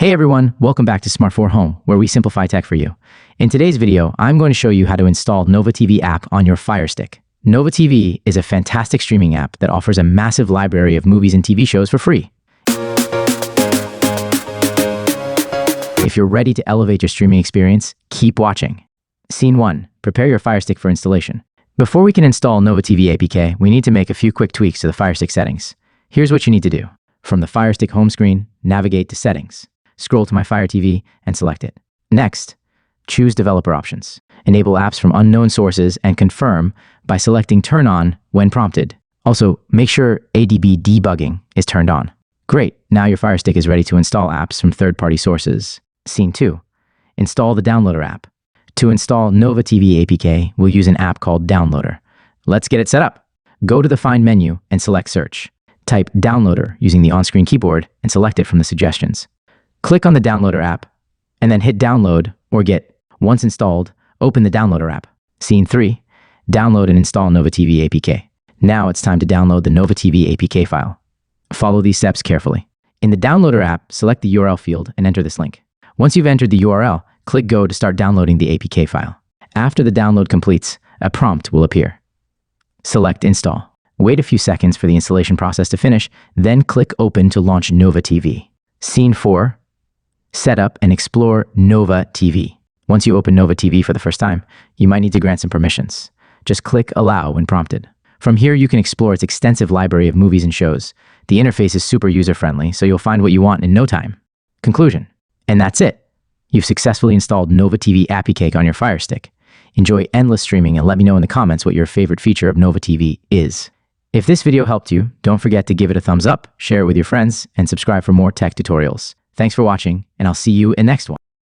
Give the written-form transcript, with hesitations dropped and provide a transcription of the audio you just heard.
Hey everyone, welcome back to Smart 4 Home, where we simplify tech for you. In today's video, I'm going to show you how to install Nova TV app on your FireStick. Nova TV is a fantastic streaming app that offers a massive library of movies and TV shows for free. If you're ready to elevate your streaming experience, keep watching. Scene 1. Prepare your FireStick for installation. Before we can install Nova TV APK, we need to make a few quick tweaks to the FireStick settings. Here's what you need to do. From the FireStick home screen, navigate to Settings. Scroll to My Fire TV and select it. Next, choose Developer Options. Enable apps from unknown sources and confirm by selecting Turn On when prompted. Also, make sure ADB debugging is turned on. Great, now your FireStick is ready to install apps from third-party sources. Scene 2. Install the Downloader app. To install Nova TV APK, we'll use an app called Downloader. Let's get it set up. Go to the Find menu and select Search. Type Downloader using the on-screen keyboard and select it from the suggestions. Click on the Downloader app, and then hit Download or Get. Once installed, open the Downloader app. Scene 3. Download and install Nova TV APK. Now it's time to download the Nova TV APK file. Follow these steps carefully. In the Downloader app, select the URL field and enter this link. Once you've entered the URL, click Go to start downloading the APK file. After the download completes, a prompt will appear. Select Install. Wait a few seconds for the installation process to finish, then click Open to launch Nova TV. Scene 4. Set up and explore Nova TV. Once you open Nova TV for the first time, you might need to grant some permissions. Just click Allow when prompted. From here, you can explore its extensive library of movies and shows. The interface is super user-friendly, so you'll find what you want in no time. Conclusion. And that's it. You've successfully installed Nova TV APK on your FireStick. Enjoy endless streaming and let me know in the comments what your favorite feature of Nova TV is. If this video helped you, don't forget to give it a thumbs up, share it with your friends, and subscribe for more tech tutorials. Thanks for watching, and I'll see you in the next one.